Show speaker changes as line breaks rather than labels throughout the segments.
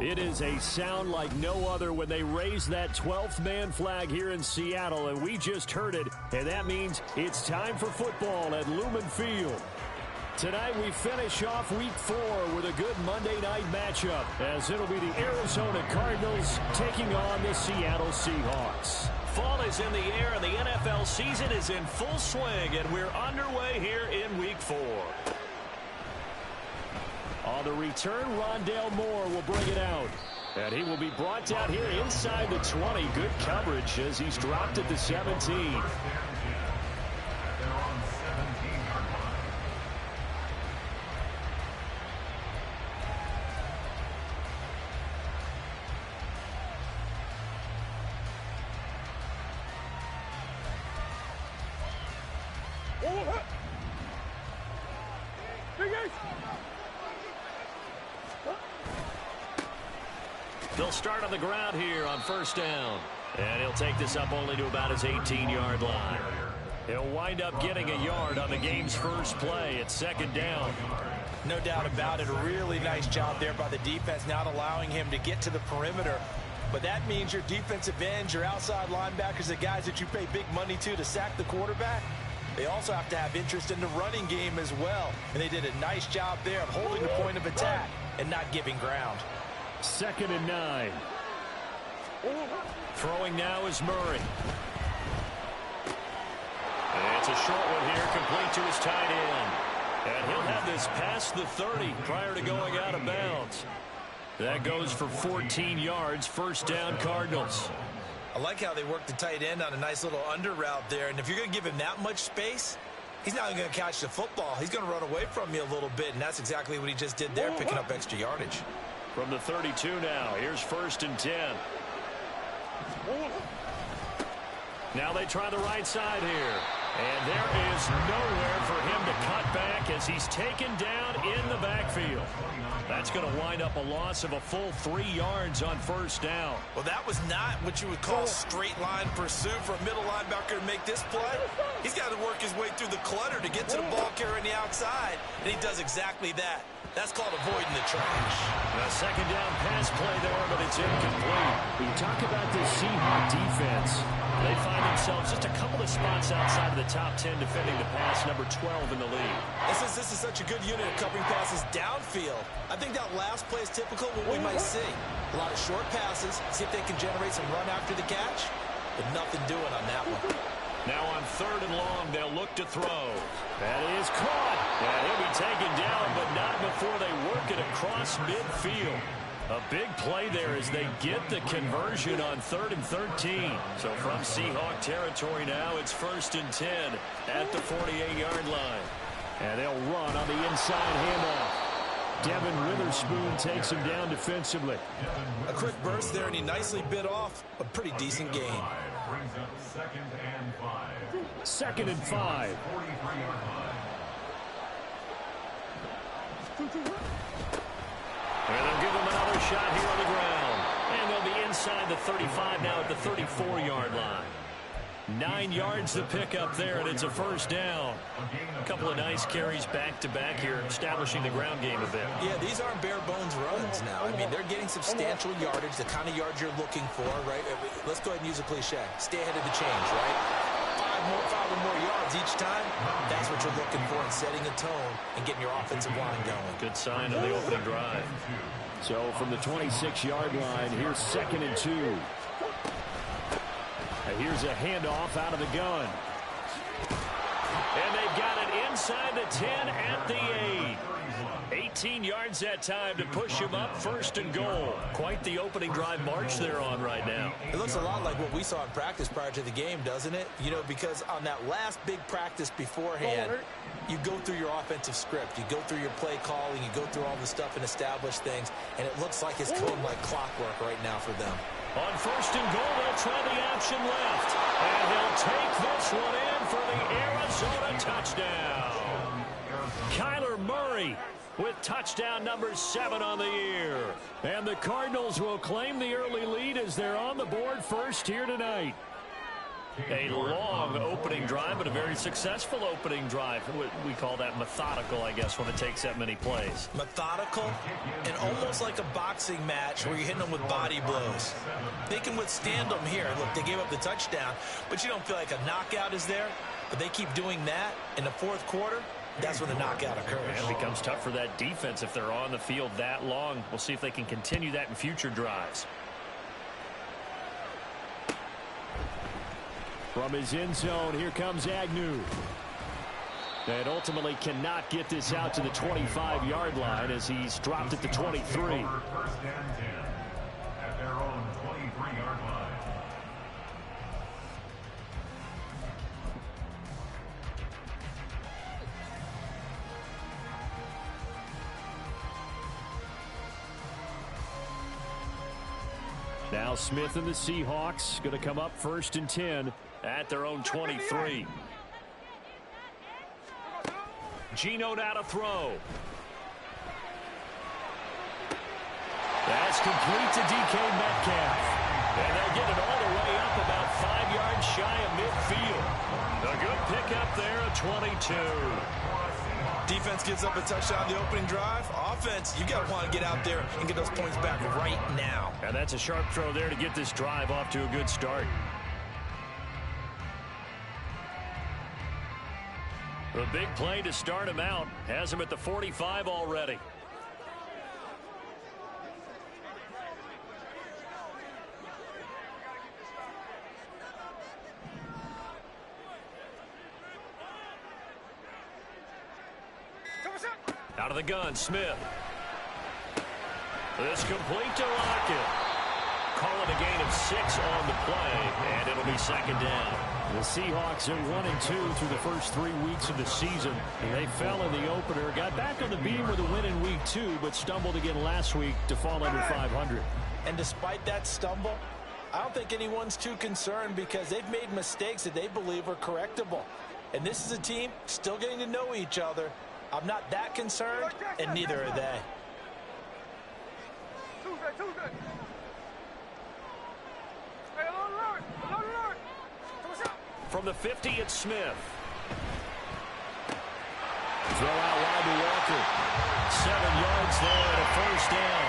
It is a sound like no other when they raise that 12th man flag here in Seattle, and we just heard it, and that means it's time for football at Lumen Field. Tonight we finish off Week 4 with a good Monday night matchup, as it'll be the Arizona Cardinals taking on the Seattle Seahawks.
Fall is in the air, and the NFL season is in full swing, and we're underway here in Week 4.
On the return, Rondale Moore will bring it out. And he will be brought down here inside the 20. Good coverage as he's dropped at the 17.
They'll start on the ground here on first down. And he'll take this up only to about his 18-yard line. He'll wind up getting a yard on the game's first play at second down.
No doubt about it. A really nice job there by the defense, not allowing him to get to the perimeter. But that means your defensive ends, your outside linebackers, the guys that you pay big money to sack the quarterback, they also have to have interest in the running game as well. And they did a nice job there of holding the point of attack and not giving ground.
2nd and 9.
Throwing now is Murray. And it's a short one here, complete to his tight end. And he'll have this past the 30 prior to going out of bounds. That goes for 14 yards, first down Cardinals.
I like how they work the tight end on a nice little under route there. And if you're going to give him that much space, he's not going to catch the football. He's going to run away from you a little bit, and that's exactly what he just did there, picking up extra yardage.
From the 32 now, here's 1st and 10. Now they try the right side here. And there is nowhere for him to cut back as he's taken down in the backfield. That's going to wind up a loss of a full 3 yards on first down.
Well, that was not what you would call straight line pursuit for a middle linebacker to make this play. He's got to work his way through the clutter to get to the ball carrier on the outside, and he does exactly that. That's called avoiding the trash.
A second down pass play there, but it's incomplete. We talk about this Seahawks defense. They find themselves just a couple of spots outside of the top 10 defending the pass, number 12 in the league.
This is such a good unit of covering passes downfield. I think that last play is typical of what we might see. A lot of short passes, see if they can generate some run after the catch, but nothing doing on that one.
Now on 3rd and long, they'll look to throw. That is caught. And he'll be taken down, but not before they work it across midfield. A big play there as they get the conversion on 3rd and 13. So from Seahawk territory now, it's 1st and 10 at the 48-yard line. And they'll run on the inside handoff. Devin Witherspoon takes him down defensively.
A quick burst there, and he nicely bit off a pretty decent gain.
2nd and 5.
And they'll give him another shot here on the ground. And they'll be inside the 35 now at the 34-yard line. 9 yards to pick up there, and it's a first down. A couple of nice carries back-to-back here, establishing the ground game a bit.
Yeah, these aren't bare-bones runs now. I mean, they're getting substantial yardage, the kind of yards you're looking for, right? Let's go ahead and use a cliche. Stay ahead of the change, right? 5 or more yards each time, that's what you're looking for in setting a tone and getting your offensive line going.
Good sign of the opening drive.
So from the 26-yard line, here's 2nd and 2. Here's a handoff out of the gun.
And they've got it inside the 10 at the 8. 18 yards that time to push him up, 1st and goal. Quite the opening drive march they're on right now.
It looks a lot like what we saw in practice prior to the game, doesn't it? You know, because on that last big practice beforehand, you go through your offensive script. You go through your play calling. You go through all the stuff and establish things. And it looks like it's going like clockwork right now for them.
On 1st and goal, they'll try the option left. And they'll take this one in for the Arizona touchdown. Kyler Murray with touchdown number 7 on the year. And the Cardinals will claim the early lead as they're on the board first here tonight.
A long opening drive, but a very successful opening drive. We call that methodical, I guess, when it takes that many plays.
Methodical and almost like a boxing match where you're hitting them with body blows. They can withstand them here. Look, they gave up the touchdown, but you don't feel like a knockout is there. But they keep doing that in the fourth quarter. That's when the knockout occurs.
And it becomes tough for that defense if they're on the field that long. We'll see if they can continue that in future drives. From his end zone, here comes Agnew. And ultimately cannot get this out to the 25-yard line as he's dropped at the 23.
First and 10 at their own 23-yard line.
Now Smith and the Seahawks going to come up first and 10 at their own 23. Geno now to throw. That's complete to DK Metcalf. And they'll get it all the way up about 5 yards shy of midfield. A good pickup there at 22.
Defense gives up a touchdown the opening drive. Offense, you got to want to get out there and get those points back right now.
And that's a sharp throw there to get this drive off to a good start. The big play to start him out. Has him at the 45 already. Out of the gun, Smith. This complete to Lockett. Call it a gain of 6 on the play, and it'll be second down. The Seahawks are 1-2 through the first 3 weeks of the season. They fell in the opener, got back on the beam with a win in week 2, but stumbled again last week to fall under 500.
And despite that stumble, I don't think anyone's too concerned because they've made mistakes that they believe are correctable. And this is a team still getting to know each other. I'm not that concerned, and neither are they.
From the 50, it's Smith. Throw out wide to Walker. 7 yards there and a first down.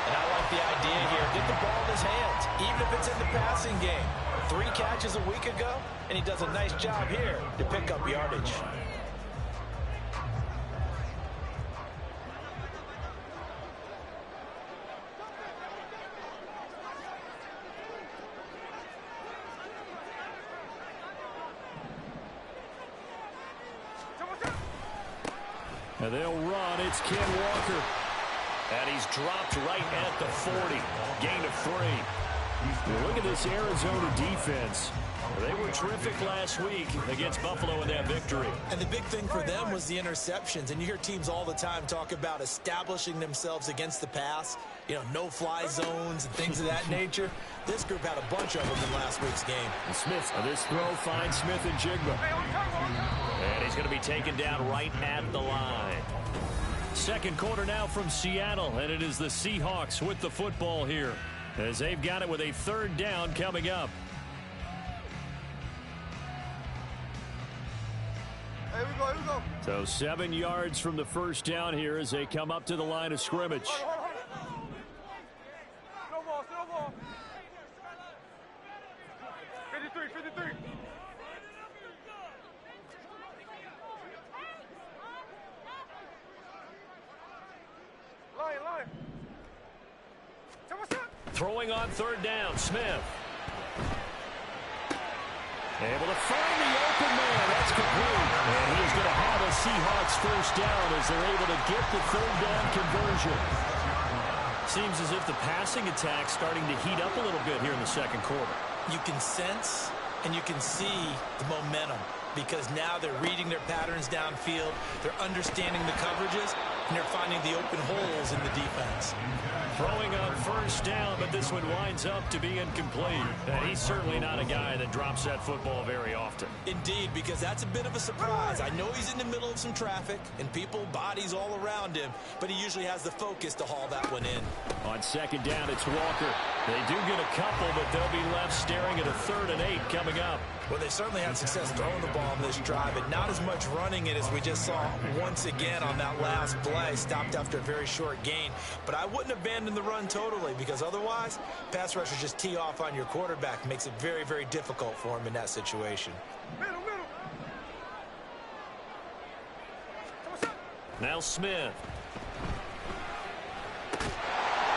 And I like the idea here. Get the ball in his hands, even if it's in the passing game. 3 catches a week ago, and he does a nice job here to pick up yardage.
And they'll run. It's Ken Walker. And he's dropped right at the 40. Gain of 3. Well, look at this Arizona defense. They were terrific last week against Buffalo in that victory.
And the big thing for them was the interceptions. And you hear teams all the time talk about establishing themselves against the pass. You know, no-fly zones and things of that nature. This group had a bunch of them in last week's game.
And Smith, this throw finds Smith and Jigba. And he's going to be taken down right at the line. Second quarter now from Seattle, and it is the Seahawks with the football here as they've got it with a third down coming up.
Here we go.
So 7 yards from the first down here as they come up to the line of scrimmage.
No ball. 53. Line.
Throwing on third down, Smith. Able to find the open man. That's complete. And he is going to have a Seahawks first down as they're able to get the third down conversion. Seems as if the passing attack's starting to heat up a little bit here in the second quarter.
You can sense and you can see the momentum because now they're reading their patterns downfield, they're understanding the coverages, and they're finding the open holes in the defense.
Throwing on first down, but this one winds up to be incomplete. And he's certainly not a guy that drops that football very often.
Indeed, because that's a bit of a surprise. I know he's in the middle of some traffic and people, bodies all around him, but he usually has the focus to haul that one in.
On second down, it's Walker. They do get a couple, but they'll be left staring at a 3rd and 8 coming up.
Well, they certainly had success throwing the ball on this drive, and not as much running it as we just saw once again on that last play. Stopped after a very short gain. But I wouldn't abandon the run totally, because otherwise, pass rushers just tee off on your quarterback. Makes it very, very difficult for him in that situation.
Now Smith.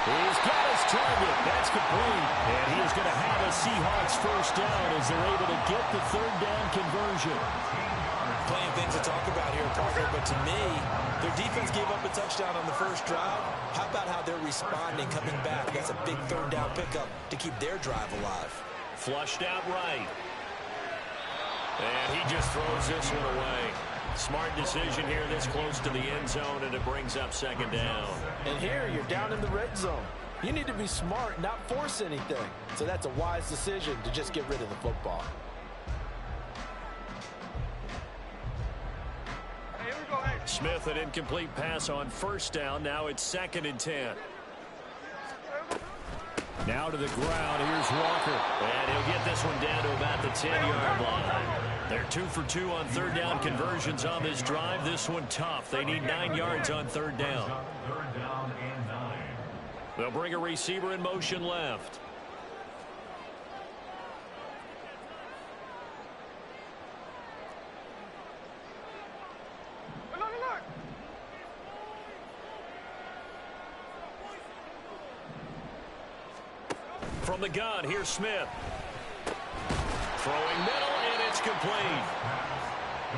He's got his target. That's complete. And he is going to have a Seahawks first down as they're able to get the third down conversion.
Plenty of things to talk about here, Parker, but to me, their defense gave up a touchdown on the first drive. How about how they're responding, coming back? That's a big third down pickup to keep their drive alive.
Flushed out right. And he just throws this one away. Smart decision here this close to the end zone, and it brings up second down.
And here you're down in the red zone. You need to be smart, not force anything. So that's a wise decision to just get rid of the football.
Hey, here we go, hey.
Smith, an incomplete pass on first down. Now it's 2nd and 10. Now to the ground. Here's Walker. And he'll get this one down to about the 10-yard line. They're 2 for 2 on third down conversions on this drive. This one tough. They need 9 yards on third down.
Third down and 9.
They'll bring a receiver in motion left.
Look.
From the gun, here's Smith. Throwing middle, and it's complete.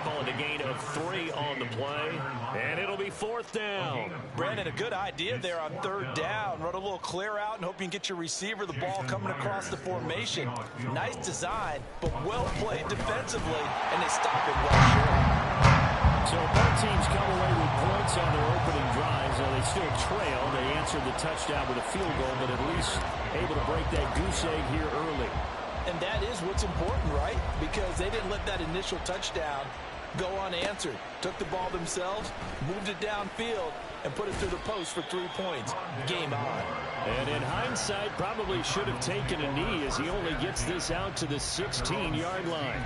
Calling a gain of 3 on the play, and it'll be 4th down.
Brandon, a good idea there on third down. Run a little clear out and hope you can get your receiver the ball coming across the formation. Nice design, but well played defensively, and they stop it well short.
So both teams come away with points on their opening drives. Now they still trail. They answered the touchdown with a field goal, but at least able to break that goose egg here early.
And that is what's important, right? Because they didn't let that initial touchdown go unanswered. Took the ball themselves, moved it downfield, and put it through the post for 3 points. Game on.
And in hindsight, probably should have taken a knee as he only gets this out to the 16-yard line.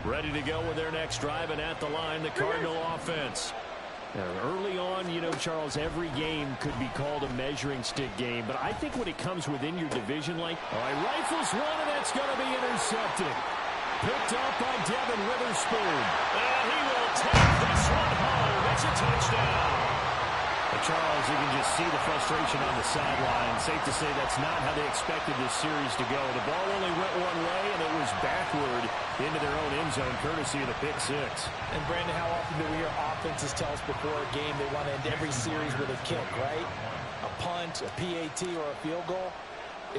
Ready to go with their next drive, and at the line, the Cardinal offense. Now, early on, you know, Charles, every game could be called a measuring stick game, but I think when it comes within your division, like, all right, rifles one, and that's going to be intercepted. Picked up by Devin Witherspoon. And he will take this one home. It's a touchdown. Charles, you can just see the frustration on the sideline. Safe to say that's not how they expected this series to go. The ball only went one way, and it was backward into their own end zone, courtesy of the pick six.
And, Brandon, how often do we hear offenses tell us before a game they want to end every series with a kick, right? A punt, a PAT, or a field goal.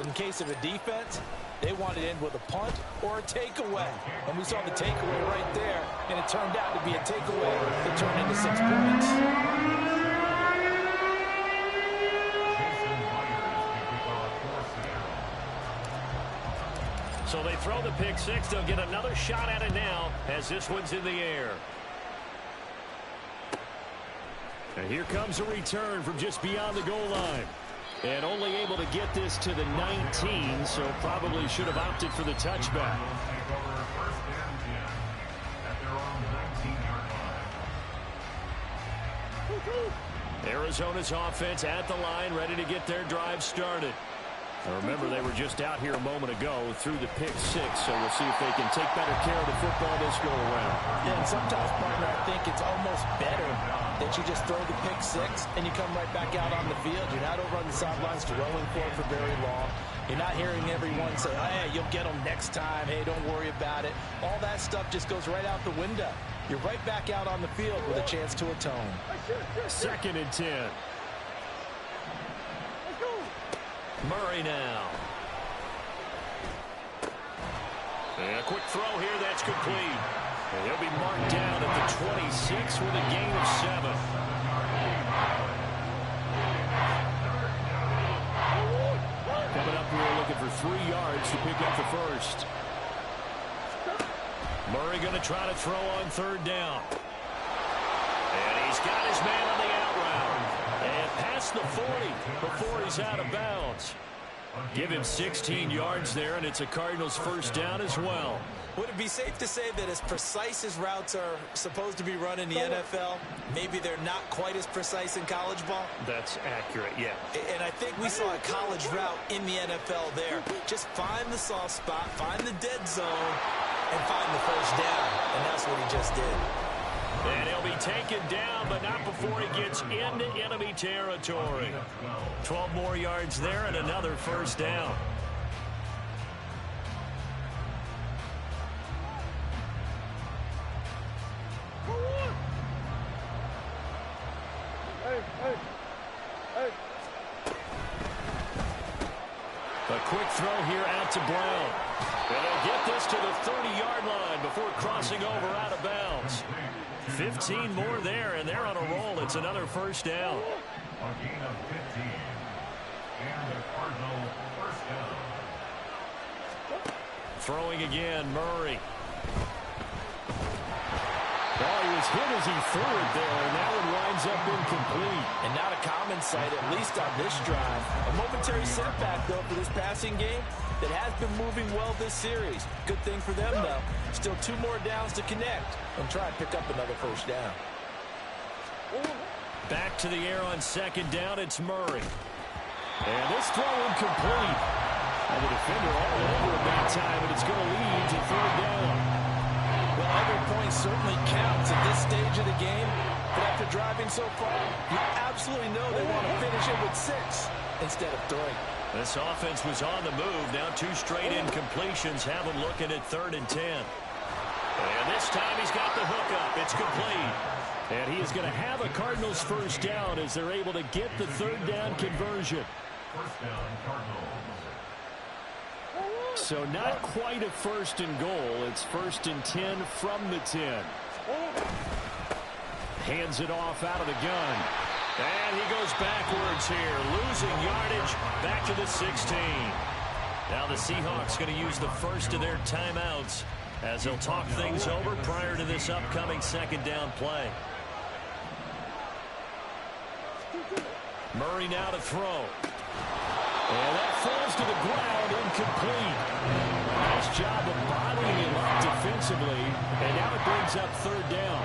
In case of a defense, they want to end with a punt or a takeaway. And we saw the takeaway right there, and it turned out to be a takeaway that turned into 6 points.
So they throw the pick six. They'll get another shot at it now as this one's in the air. And here comes a return from just beyond the goal line. And only able to get this to the 19, so probably should have opted for the touchback. Arizona's offense at the line, ready to get their drive started. Now remember, they were just out here a moment ago through the pick six, so we'll see if they can take better care of the football this go around.
Yeah, and sometimes, partner, I think it's almost better that you just throw the pick six and you come right back out on the field. You're not over on the sidelines throwing for it for very long. You're not hearing everyone say, hey, you'll get them next time. Hey, don't worry about it. All that stuff just goes right out the window. You're right back out on the field with a chance to atone.
2nd and 10. Murray now. And a quick throw here, that's complete. And he'll be marked down at the 26 with a gain of 7. Coming up, we're looking for 3 yards to pick up the first.
Murray going to try to throw on 3rd down. And he's got his man on the out route. And past the 40 before he's out of bounds. Give him 16 yards there, and it's a Cardinals 1st down as well.
Would it be safe to say that as precise as routes are supposed to be run in the NFL, maybe they're not quite as precise in college ball?
That's accurate, yeah.
And I think we saw a college route in the NFL there. Just find the soft spot, find the dead zone, and find the 1st down. And that's what he just did.
And he'll be taken down, but not before he gets into enemy territory. 12 more yards there and another 1st down. A quick throw here out to Brown. And they'll get this to the 30-yard line before crossing over out of bounds. 15 more there, and they're on a roll. It's another 1st down.
A gain of 15. And the Cardinal 1st down.
Throwing again, Murray.
Well, he was hit as he threw it there, and that one winds up incomplete.
And not a common sight, at least on this drive. A momentary setback, though, for this passing game that has been moving well this series. Good thing for them, though. Still 2 more downs to connect and try and pick up another 1st down.
Back to the air on 2nd down, it's Murray. And this throw incomplete. And the defender all over at that time, and it's going to lead to 3rd down.
Well, every point certainly counts at this stage of the game. But after driving so far, you absolutely know they want to finish it with 6 instead of 3.
This offense was on the move. Now 2 straight incompletions have them looking at 3rd and 10. And this time he's got the hook up. It's complete.
And he is going to have a Cardinals 1st down as they're able to get the 3rd down conversion.
1st down, Cardinals.
So not quite a 1st and goal. It's 1st and 10 from the 10. Hands it off out of the gun.
And he goes backwards here, losing yardage back to the 16. Now the Seahawks going to use the first of their timeouts as they'll talk things over prior to this upcoming 2nd down play. Murray now to throw.
And that falls to the ground, incomplete. Nice job of bottling him up defensively, and now it brings up 3rd down.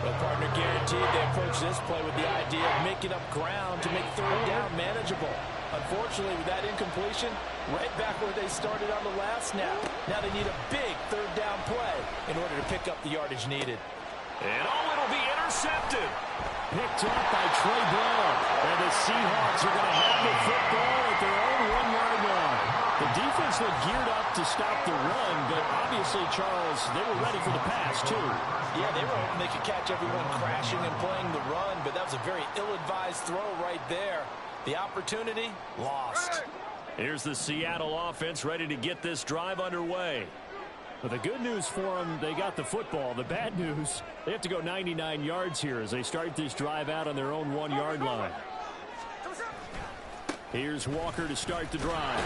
Well, partner guaranteed they approach this play with the idea of making up ground to make 3rd down manageable. Unfortunately, with that incompletion, right back where they started on the last snap. Now they need a big 3rd down play in order to pick up the yardage needed.
And it'll be intercepted.
Picked up by Trey Brown. And the Seahawks are going to have the football at their own 1-yard line. The defense looked geared up to stop the run, but obviously, Charles, they were ready for the pass, too.
Yeah, they were hoping they could catch everyone crashing and playing the run, but that was a very ill-advised throw right there. The opportunity, lost.
Here's the Seattle offense ready to get this drive underway.
Well, the good news for them, they got the football. The bad news, they have to go 99 yards here as they start this drive out on their own 1-yard line. Here's Walker to start the drive.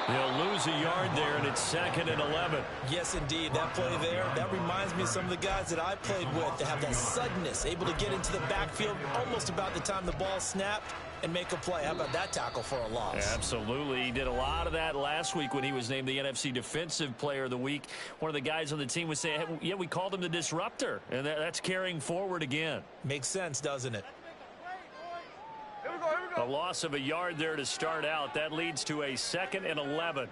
They'll lose a yard there, and it's 2nd and 11.
Yes, indeed. That play there, that reminds me of some of the guys that I played with that have that suddenness, able to get into the backfield almost about the time the ball snapped and make a play. How about that tackle for a loss?
Absolutely. He did a lot of that last week when he was named the NFC Defensive Player of the Week. One of the guys on the team was saying, hey, yeah, we called him the disruptor, and that's carrying forward again.
Makes sense, doesn't it?
A loss of a yard there to start out. That leads to a 2nd and 11.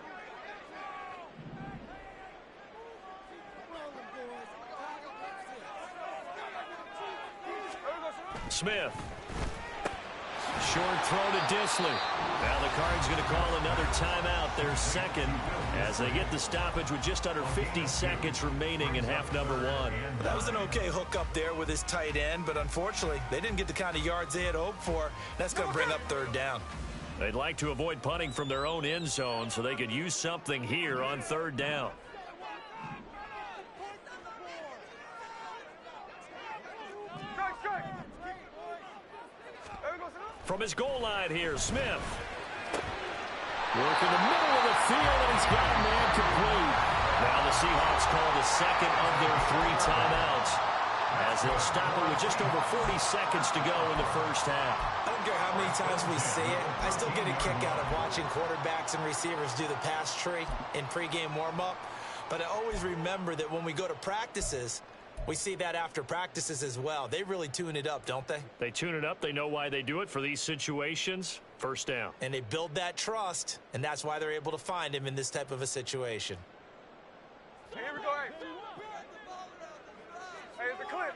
Smith. Short throw to Dissly. Now the Cards going to call another timeout, their 2nd, as they get the stoppage with just under 50 seconds remaining in half number 1.
That was an okay hook up there with his tight end, but unfortunately, they didn't get the kind of yards they had hoped for. That's going to bring up 3rd down.
They'd like to avoid punting from their own end zone so they could use something here on 3rd down. From his goal line here, Smith.
Working the middle of the field, and he's got a man complete. Now the Seahawks call the second of their 3 timeouts, as they'll stop it with just over 40 seconds to go in the first half.
I don't care how many times we see it, I still get a kick out of watching quarterbacks and receivers do the pass tree in pregame warm-up. But I always remember that when we go to practices, we see that after practices as well. They really tune it up, don't they?
They tune it up. They know why they do it for these situations. First down.
And they build that trust, and that's why they're able to find him in this type of a situation.
Here we go, hey. Hey, it's a clip.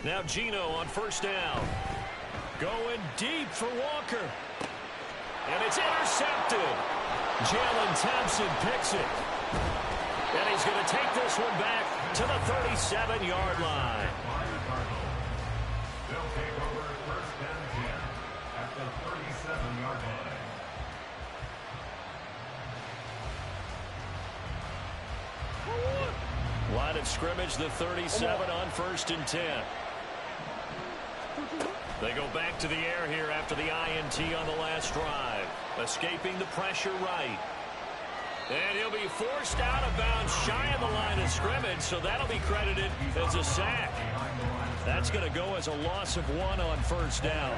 Now Geno on first down. Going deep for Walker. And it's intercepted. Jalen Thompson picks it. And he's going to take this one back to the 37-yard line.
They'll take over first and 10 at the 37-yard line.
Line of scrimmage, the 37 on first and 10. They go back to the air here after the INT on the last drive. Escaping the pressure right. And he'll be forced out of bounds shy of the line of scrimmage, so that'll be credited as a sack. That's going to go as a loss of 1 on first down.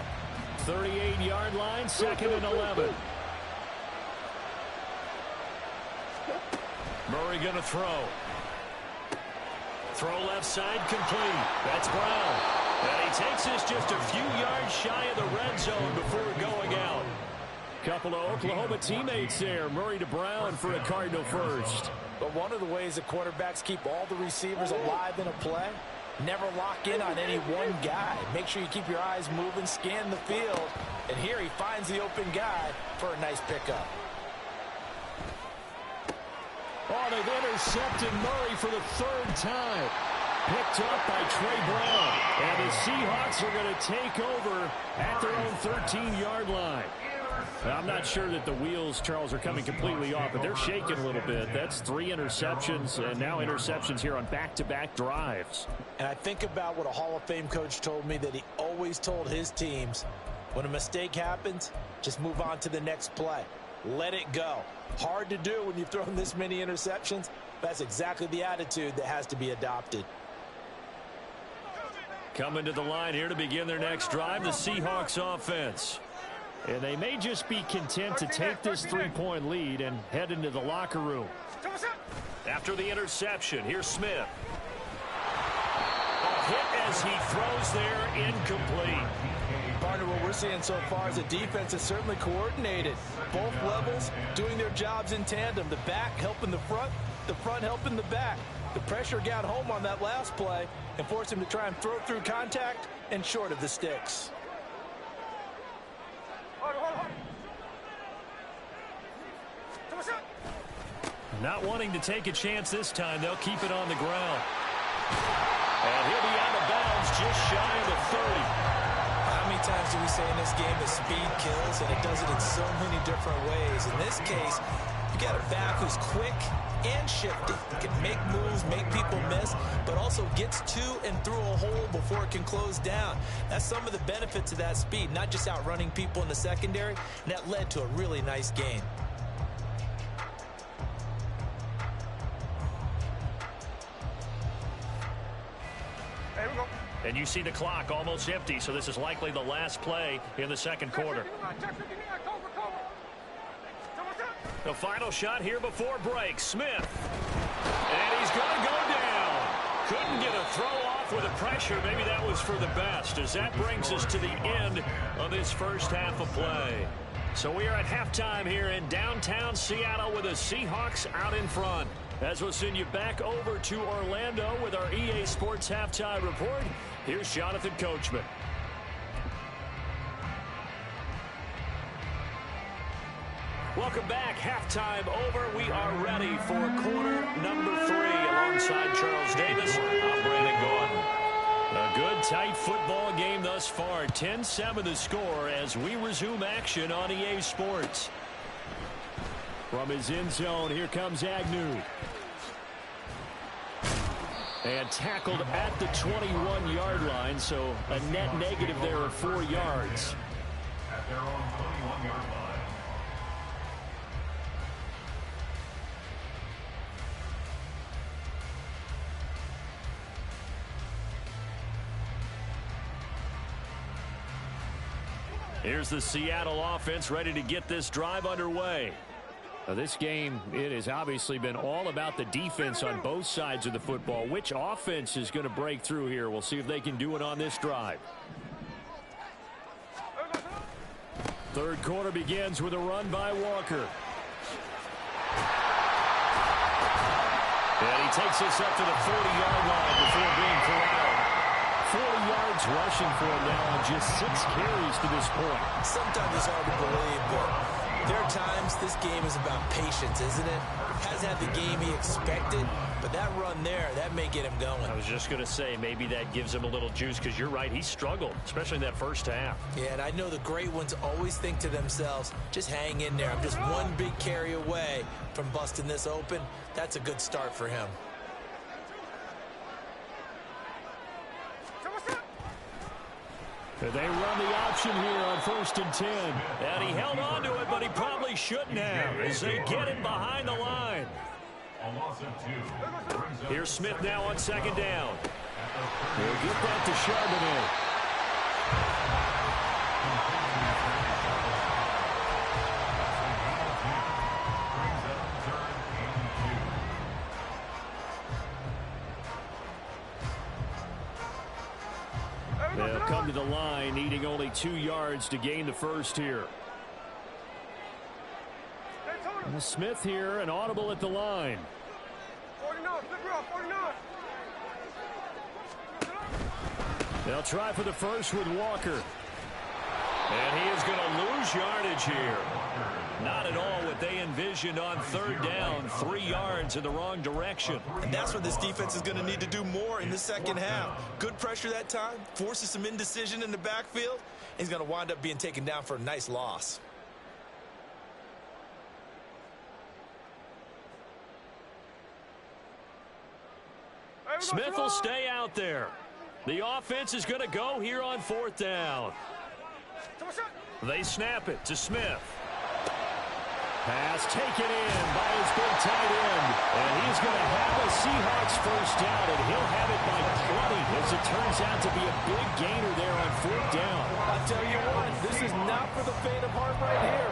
38-yard line, second and 11. Murray going to throw. Throw left side complete. That's Brown. And he takes this just a few yards shy of the red zone before going out. Couple of Oklahoma teammates there. Murray to Brown for a Cardinal first.
But one of the ways that quarterbacks keep all the receivers alive in a play, never lock in on any one guy. Make sure you keep your eyes moving, scan the field. And here he finds the open guy for a nice pickup.
Oh, they've intercepted Murray for the 3rd time. Picked up by Trey Brown. And the Seahawks are going to take over at their own 13-yard line. I'm not sure that the wheels, Charles, are coming completely off, but they're shaking a little bit. That's 3 interceptions, and now interceptions here on back-to-back drives.
And I think about what a Hall of Fame coach told me, that he always told his teams, when a mistake happens, just move on to the next play. Let it go. Hard to do when you've thrown this many interceptions. That's exactly the attitude that has to be adopted.
Coming to the line here to begin their next drive, the Seahawks offense. And they may just be content to take this 3-point lead and head into the locker room. After the interception, here's Smith. A hit as he throws there, incomplete.
Partner, what we're seeing so far is the defense is certainly coordinated. Both levels doing their jobs in tandem. The back helping the front helping the back. The pressure got home on that last play and forced him to try and throw through contact and short of the sticks.
Not wanting to take a chance this time, they'll keep it on the ground. And he'll be out of bounds just shy of the 30.
How many times do we say in this game that speed kills, and it does it in so many different ways? In this case, you got a back who's quick and shifty. Can make moves, make people miss, but also gets to and through a hole before it can close down. That's some of the benefits of that speed, not just outrunning people in the secondary, and that led to a really nice game.
And you see the clock almost empty, so this is likely the last play in the second quarter. The final shot here before break. Smith. And he's going to go down. Couldn't get a throw off with the pressure. Maybe that was for the best, as that brings us to the end of this first half of play. So we are at halftime here in downtown Seattle with the Seahawks out in front. As we'll send you back over to Orlando with our EA Sports Halftime Report, here's Jonathan Coachman. Welcome back. Halftime over. We are ready for quarter number 3. Alongside Charles Davis, I'm Brandon Gaudin. A good, tight football game thus far. 10-7 the score as we resume action on EA Sports. From his end zone, here comes Agnew. And tackled at the 21-yard line, so a net negative there of 4 yards.
At their own 21-yard line.
Here's the Seattle offense ready to get this drive underway.
Now this game, it has obviously been all about the defense on both sides of the football. Which offense is going to break through here? We'll see if they can do it on this drive. Third quarter begins with a run by Walker.
And he takes us up to the 40-yard line before being corralled.
40 yards rushing for him now on just 6 carries to this point.
Sometimes it's hard to believe, but there are times this game is about patience, isn't it? Hasn't had the game he expected, but that run there, that may get him going.
I was just going to say, maybe that gives him a little juice, because you're right, he struggled, especially in that first half.
Yeah, and I know the great ones always think to themselves, just hang in there. I'm just one big carry away from busting this open. That's a good start for him.
They run the option here on 1st and 10.
And he held on to it, but he probably shouldn't have, as they get him behind the line.
A loss of 2. Brings up
Here's Smith now on 2nd down.
They'll get that to Charbonnet.
brings up 3rd and 2.
They'll come to the line, needing only 2 yards to gain the first here. And Smith here, an audible at the line.
49, flip her off, 49.
They'll try for the first with Walker.
And he is going to lose yardage here. Not at all what they envisioned on 3rd down. 3 yards in the wrong direction.
And that's what this defense is going to need to do more in the second half. Good pressure that time, forces some indecision in the backfield. He's going to wind up being taken down for a nice loss.
Smith will stay out there. The offense is going to go here on 4th down. They snap it to Smith.
Pass taken in by his big tight end. And he's going to have a Seahawks first down, and he'll have it by 20, as it turns out to be a big gainer there on 4th down.
I'll tell you what, this is not for the faint of heart right here.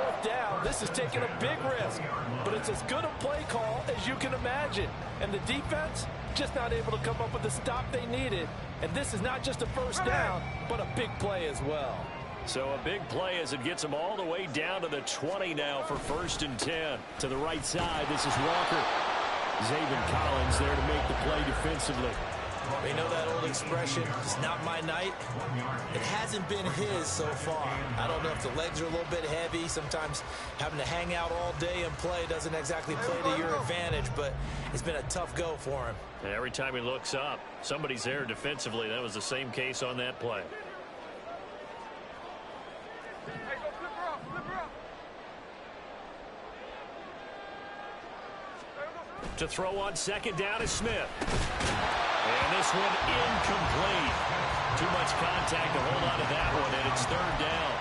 4th down, this is taking a big risk. But it's as good a play call as you can imagine. And the defense, just not able to come up with the stop they needed. And this is not just a first down, but a big play as well.
So a big play as it gets him all the way down to the 20 now for 1st and 10.
To the right side, this is Walker. Zaven Collins there to make the play defensively.
We know that old expression, it's not my night. It hasn't been his so far. I don't know if the legs are a little bit heavy. Sometimes having to hang out all day and play doesn't exactly play to your advantage, but it's been a tough go for him.
And every time he looks up, somebody's there defensively. That was the same case on that play.
Hey, go flip her off, flip her off.
To throw on 2nd down is Smith. And this one incomplete. Too much contact to hold on to that one, and it's 3rd down.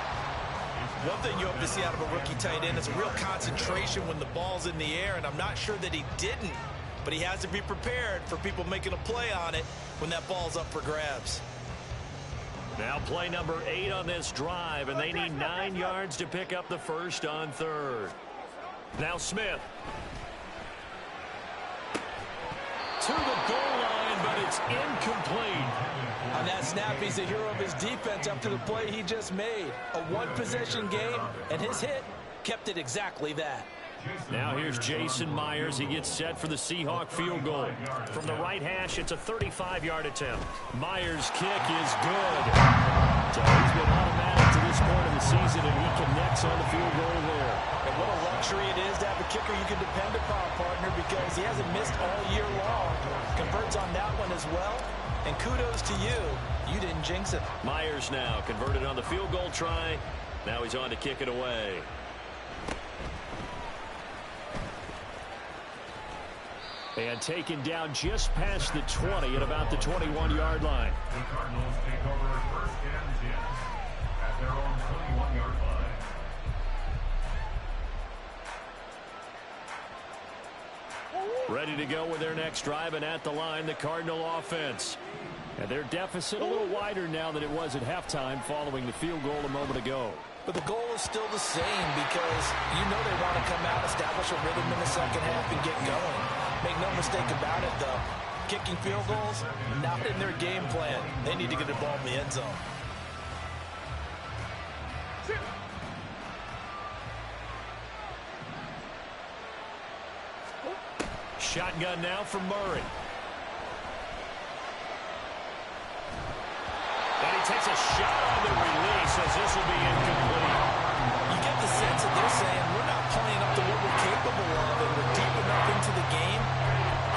One thing you hope to see out of a rookie tight end is a real concentration when the ball's in the air, and I'm not sure that he didn't, but he has to be prepared for people making a play on it when that ball's up for grabs.
Now play number 8 on this drive, and they need 9 yards to pick up the first on 3rd. Now Smith. To the goal line, but it's incomplete.
On that snap, he's a hero of his defense after the play he just made. A one-possession game, and his hit kept it exactly that.
Now here's Jason Myers. He gets set for the Seahawk field goal. From the right hash, it's a 35-yard attempt. Myers' kick is good. So he's been automatic to this point of the season, and he connects on the field goal there.
And what a luxury it is to have a kicker you can depend upon, partner, because he hasn't missed all year long. Converts on that one as well. And kudos to you. You didn't jinx it.
Myers now converted on the field goal try. Now he's on to kick it away.
And taken down just past the 20 at about the 21-yard line.
The Cardinals take over 1st and 10 at their own 21-yard line.
Ready to go with their next drive, and at the line, the Cardinal offense. And their deficit a little wider now than it was at halftime following the field goal a moment ago.
But the goal is still the same because you know they want to come out, establish a rhythm in the second half, and get going. Make no mistake about it, though. Kicking field goals, not in their game plan. They need to get the ball in the end zone.
Shotgun now for Murray.
And he takes a shot on the release as this will be incomplete.
You get the sense that they're saying we're not playing up to what we're capable of, and we're deep enough into the game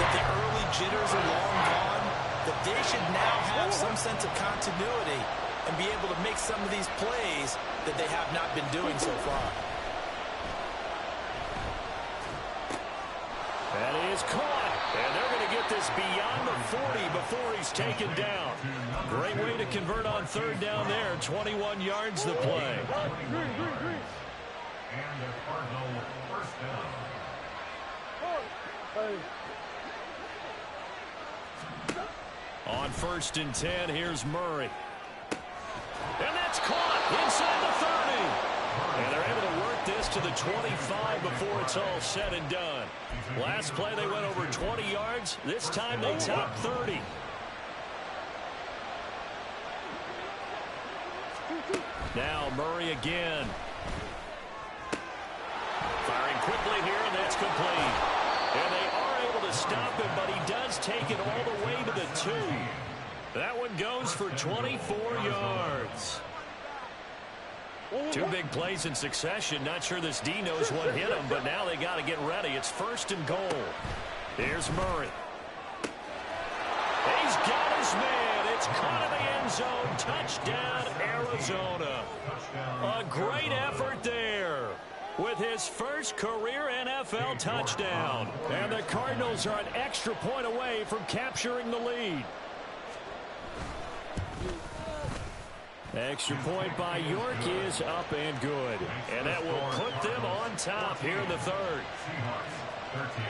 that the early jitters are long gone, that they should now have some sense of continuity and be able to make some of these plays that they have not been doing so far.
That is caught.
And they're going to get this beyond the 40 before he's taken down.
Great way to convert on 3rd down there. 21 yards the play.
And the Cardinal 1st down.
On 1st and 10, here's Murray. And that's caught inside the 30. And they're able to work this to the 25 before it's all said and done. Last play, they went over 20 yards. This time, they topped 30. Now Murray again.
Firing quickly here, and that's complete. And they are able to stop him, but he does take it all the way to the 2. That one goes for 24 yards.
2 big plays in succession. Not sure this D knows what hit him, but now they got to get ready. It's 1st and goal. Here's Murray. He's got his man. It's caught in the end zone. Touchdown, Arizona. A great effort there with his first career NFL touchdown. And the Cardinals are an extra point away from capturing the lead. Extra point by York is up and good. And that will put them on top here in the 3rd.
Seahawks 13.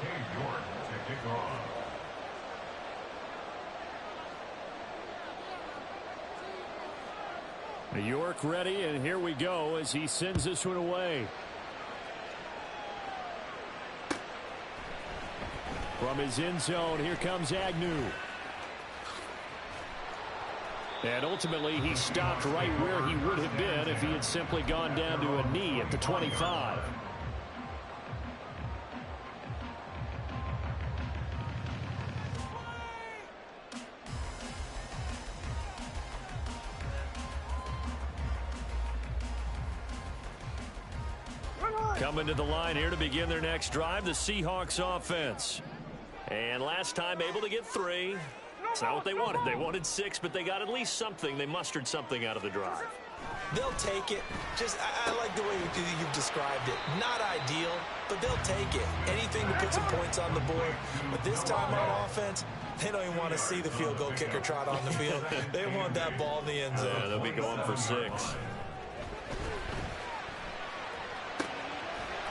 Cade York to kick off.
York ready, and here we go as he sends this one away. From his end zone, here comes Agnew. And ultimately, he stopped right where he would have been if he had simply gone down to a knee at the 25. Coming to the line here to begin their next drive, the Seahawks offense. And last time able to get 3. It's not what they wanted. They wanted 6, but they got at least something. They mustered something out of the drive.
They'll take it. I like the way you've described it. Not ideal, but they'll take it. Anything to put some points on the board. But this time on offense, they don't even want to see the field goal kicker trot on the field. They want that ball in the end zone.
Yeah, they'll be going for 6.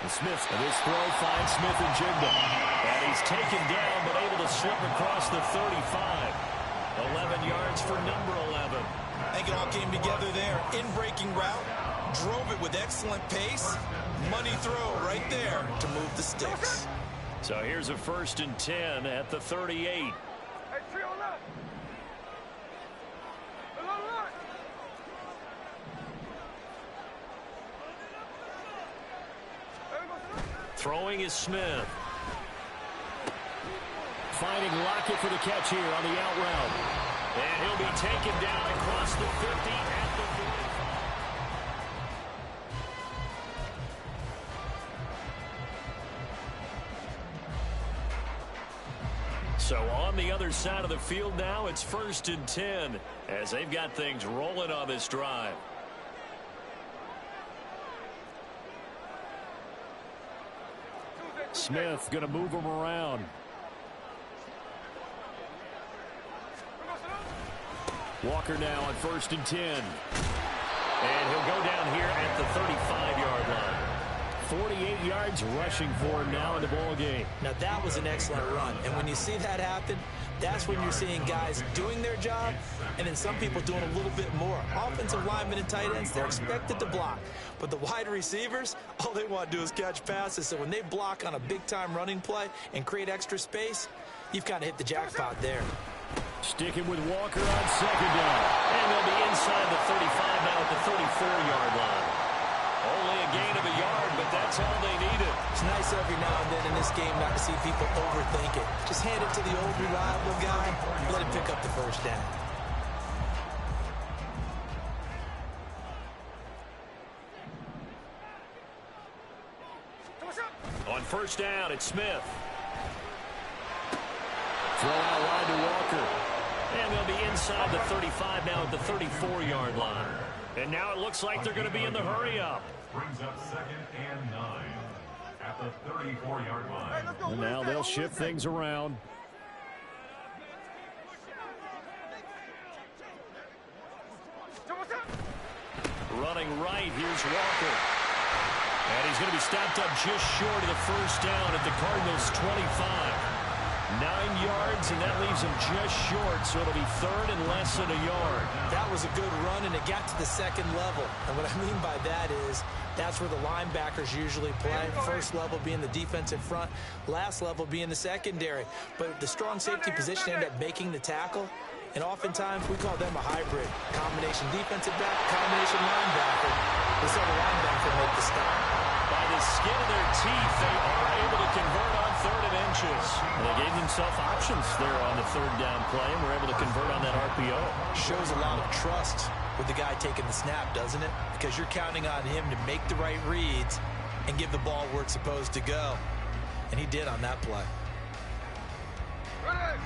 And Smith, and this throw finds Smith and Jigba. And he's taken down, but able to slip across the 35. 11 yards for number 11.
I think it all came together there. In-breaking route, drove it with excellent pace. Money throw right there to move the sticks.
So here's a 1st and 10 at the 38.
Hey, tree on left.
Throwing is Smith. Finding Lockett for the catch here on the out route. And he'll be taken down across the 50 at the 45. So on the other side of the field now, it's 1st and 10 as they've got things rolling on this drive.
Smith going to move him around. Walker now on 1st and 10.
And he'll go down here at the 35-yard line.
48 yards rushing for him now in the ball game.
Now that was an excellent run, and when you see that happen, that's when you're seeing guys doing their job and then some people doing a little bit more. Offensive linemen and tight ends, they're expected to block, but the wide receivers, all they want to do is catch passes. So when they block on a big-time running play and create extra space, you've kind of hit the jackpot there.
Sticking with Walker on 2nd down.
And they'll be inside the 35 now at the 34-yard line. Only a gain of a yard, but that's all they needed.
It's nice every now and then in this game not to see people overthink it. Just hand it to the old reliable guy, let him pick up the 1st down.
On 1st down, it's Smith.
Throw out wide to Walker.
And they'll be inside the 35 now at the 34-yard line. And now it looks like they're going to be in the hurry-up.
Brings up 2nd and 9 at the 34-yard line.
And now they'll shift things around.
Running right, here's Walker. And he's going to be stopped up just short of the 1st down at the Cardinals' 25. 9 yards, and that leaves him just short, so it'll be 3rd and less than a yard.
That was a good run, and it got to the 2nd level. And what I mean by that is that's where the linebackers usually play. 1st level being the defensive front, last level being the secondary. But the strong safety position ended up making the tackle, and oftentimes we call them a hybrid. Combination defensive back, combination linebacker. We saw the linebacker make the stop.
By the skin of their teeth, they are able to convert on 3rd and inches. And they gave themselves options there on the 3rd down play, and were able to convert on that RPO.
Shows a lot of trust with the guy taking the snap, doesn't it? Because you're counting on him to make the right reads and give the ball where it's supposed to go. And he did on that play.
Ready.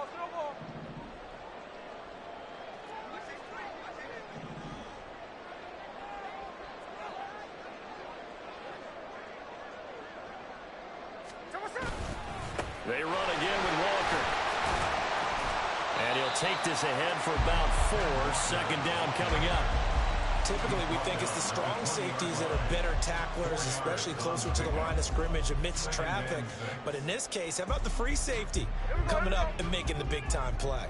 Snowball.
They run again with Walker. And he'll take this ahead for about 4. 2nd down coming up.
Typically, we think it's the strong safeties that are better tacklers, especially closer to the line of scrimmage amidst traffic. But in this case, how about the free safety coming up and making the big-time play?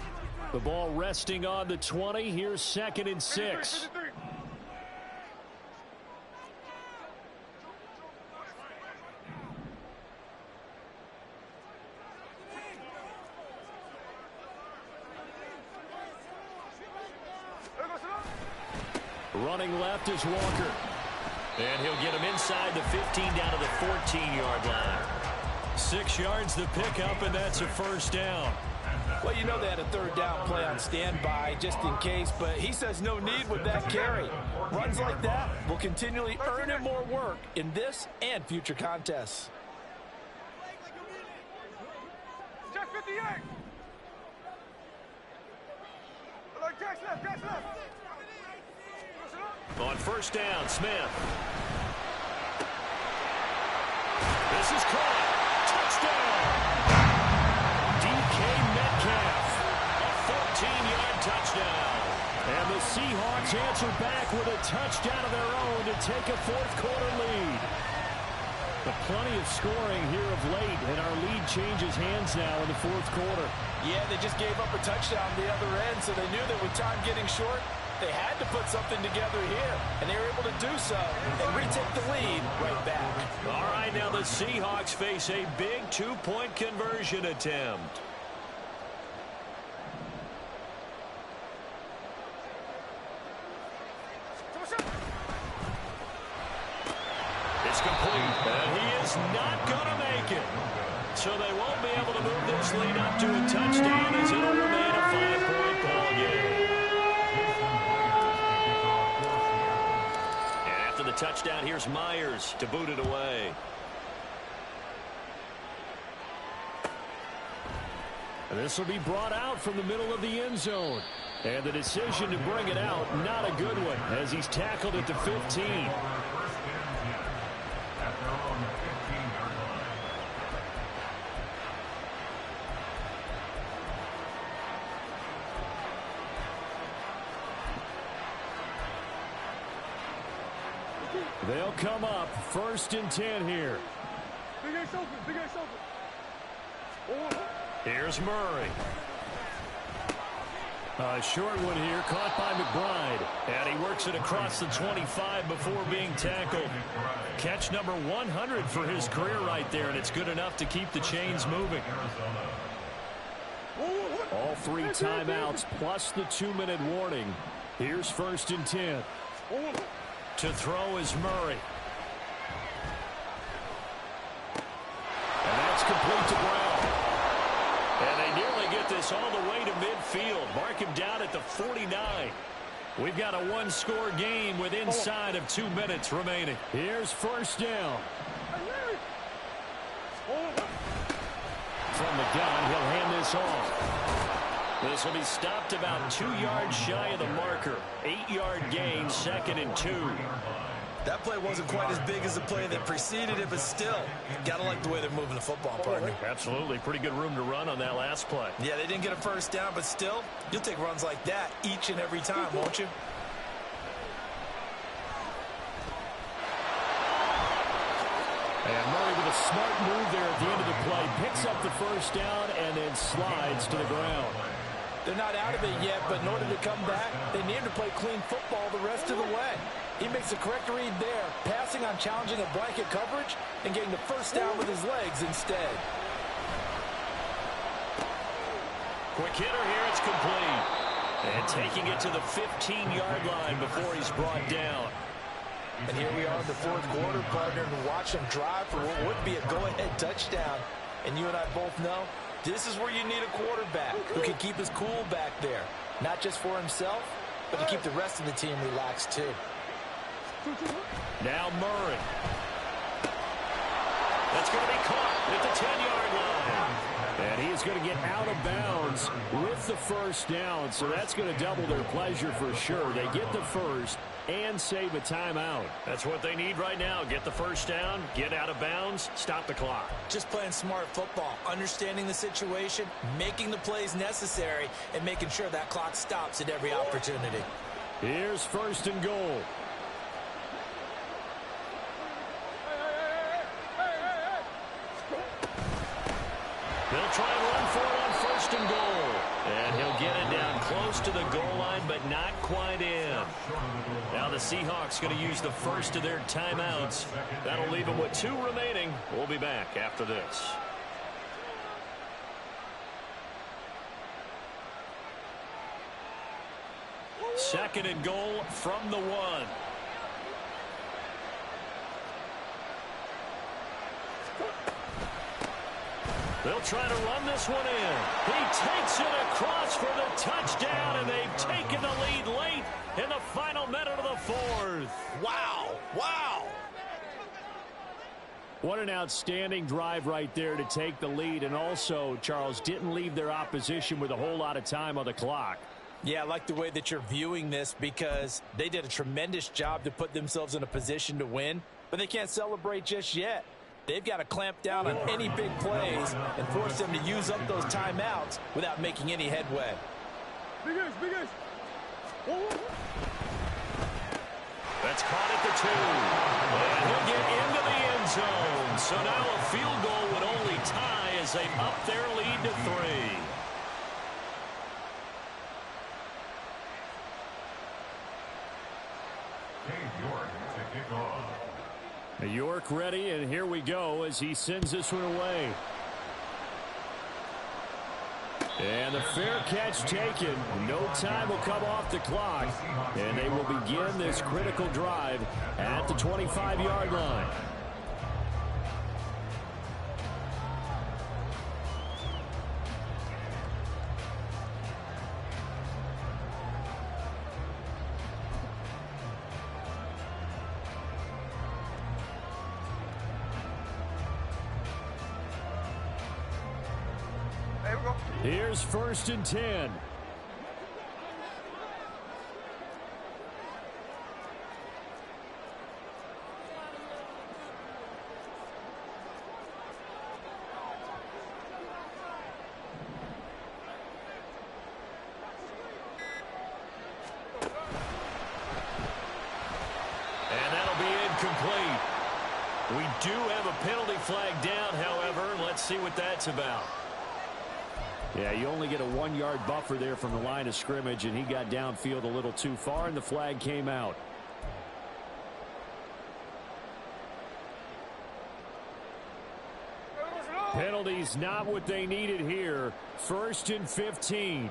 The ball resting on the 20. Here's 2nd and 6. Running left is Walker.
And he'll get him inside the 15 down to the 14-yard line.
6 yards the pickup, and that's a 1st down.
Well, you know they had a 3rd down play on standby just in case, but he says no need with that carry. Runs like that will continually earn him more work in this and future contests.
Just 58. Jack's left.
On 1st down, Smith. This is caught. Touchdown. DK Metcalf. A 14-yard touchdown.
And the Seahawks answer back with a touchdown of their own to take a 4th quarter lead. But plenty of scoring here of late, and our lead changes hands now in the 4th quarter.
Yeah, they just gave up a touchdown the other end, so they knew that with time getting short, they had to put something together here, and they were able to do so and retake the lead right back.
All right, now the Seahawks face a big 2-point conversion attempt. So they won't be able to move this lead up to a touchdown as it'll remain a 5-point ball game. And after the touchdown, here's Myers to boot it away. This will be brought out from the middle of the end zone. And the decision to bring it out, not a good one, as he's tackled at the 15. They'll come up 1st and 10 here.
Big ace open, big ace open.
Here's Murray. A short one here, caught by McBride. And he works it across the 25 before being tackled. Catch number 100 for his career right there, and it's good enough to keep the chains moving. All 3 timeouts plus the 2-minute warning. Here's 1st and 10. To throw is Murray. And that's complete to Brown. And they nearly get this all the way to midfield. Mark him down at the 49. We've got a 1-score game with inside of 2 minutes remaining. Here's 1st down. From the gun, he'll hand this off. This will be stopped about 2 yards shy of the marker. 8-yard gain, 2nd and 2.
That play wasn't quite as big as the play that preceded it, but still, gotta like the way they're moving the football, partner.
Absolutely. Pretty good room to run on that last play.
Yeah, they didn't get a 1st down, but still, you'll take runs like that each and every time, won't you?
And Murray with a smart move there at the end of the play. Picks up the 1st down and then slides to the ground.
They're not out of it yet, but in order to come back, they need to play clean football the rest of the way. He makes a correct read there, passing on challenging a blanket coverage and getting the 1st down with his legs instead.
Quick hitter here, it's complete. And taking it to the 15-yard line before he's brought down.
And here we are in the 4th quarter, partner, and watch him drive for what would be a go-ahead touchdown. And you and I both know this is where you need a quarterback who can keep his cool back there. Not just for himself, but to keep the rest of the team relaxed too.
Now Murray. That's going to be caught at the 10-yard line. And he is going to get out of bounds with the 1st down. So that's going to double their pleasure for sure. They get the 1st and save a timeout. That's what they need right now. Get the 1st down, get out of bounds, stop the clock.
Just playing smart football, understanding the situation, making the plays necessary, and making sure that clock stops at every opportunity.
Here's 1st and goal. They'll try and run for it on 1st and goal. And he'll get it down close to the goal line, but not quite in. Now the Seahawks going to use the 1st of their timeouts. That'll leave them with 2 remaining. We'll be back after this. Second and goal from the 1. They'll try to run this one in. He takes it across for the touchdown, and they've taken the lead late in the final minute of the 4th.
Wow. Wow.
What an outstanding drive right there to take the lead, and also, Charles, didn't leave their opposition with a whole lot of time on the clock.
Yeah, I like the way that you're viewing this because they did a tremendous job to put themselves in a position to win, but they can't celebrate just yet. They've got to clamp down on any big plays and force them to use up those timeouts without making any headway.
Big ace, big ace.
That's caught at the 2. And he'll get into the end zone. So now a field goal would only tie as they up their lead to 3. York ready, and here we go as he sends this one away. And the fair catch taken. No time will come off the clock, and they will begin this critical drive at the 25-yard line. Here's 1st and 10.
And that'll be incomplete. We do have a penalty flag down, however. Let's see what that's about.
Yeah, you only get a 1-yard buffer there from the line of scrimmage, and he got downfield a little too far, and the flag came out. Penalties not what they needed here. 1st and 15.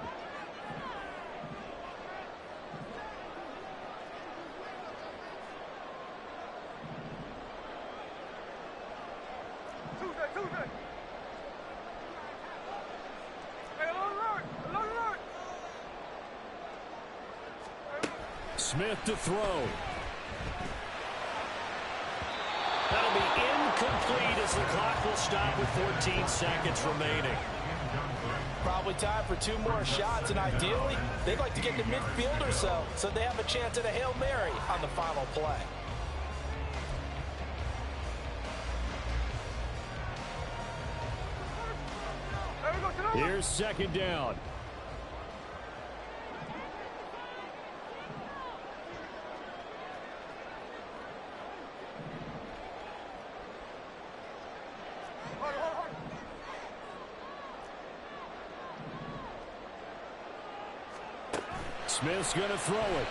Smith to throw.
That'll be incomplete as the clock will stop with 14 seconds remaining.
Probably time for 2 more shots, and ideally, they'd like to get to midfield or so they have a chance at a Hail Mary on the final play.
Here's 2nd down. Smith's going to throw it.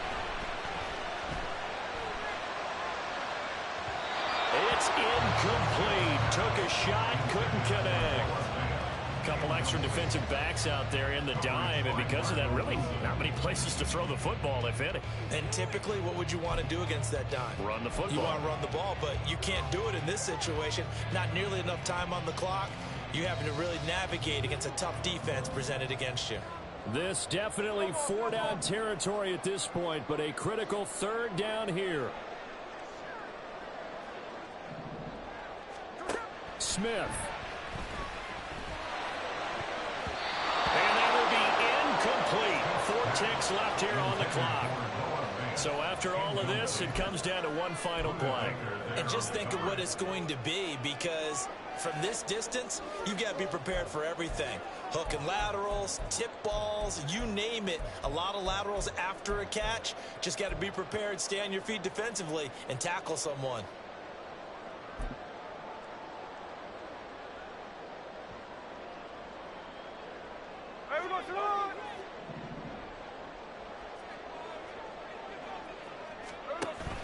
It's incomplete. Took a shot, couldn't connect. Couple extra defensive backs out there in the dime, and because of that, really not many places to throw the football, if any.
And typically, what would you want to do against that dime?
Run the football.
You want to run the ball, but you can't do it in this situation. Not nearly enough time on the clock. You having to really navigate against a tough defense presented against you.
This definitely 4-down territory at this point, but a critical 3rd down here. Smith.
And that will be incomplete. 4 ticks left here on the clock. So after all of this, it comes down to one final play.
And just think of what it's going to be, because from this distance, you've got to be prepared for everything. Hook and laterals, tip balls, you name it. A lot of laterals after a catch. Just got to be prepared, stay on your feet defensively, and tackle someone.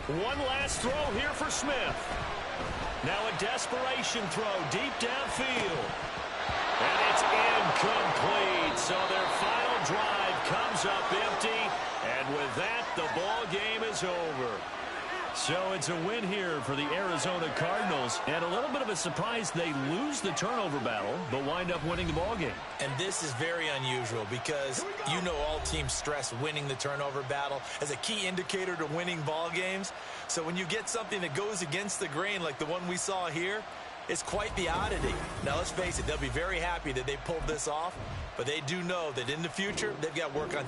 One last throw here for Smith. Now a desperation throw deep downfield. And it's incomplete. So their final drive comes up empty. And with that, the ball game is over. So it's a win here for the Arizona Cardinals. And a little bit of a surprise, they lose the turnover battle, but wind up winning the ball game.
And this is very unusual because you know all teams stress winning the turnover battle as a key indicator to winning ball games. So when you get something that goes against the grain like the one we saw here, it's quite the oddity. Now, let's face it, they'll be very happy that they pulled this off, but they do know that in the future, they've got work on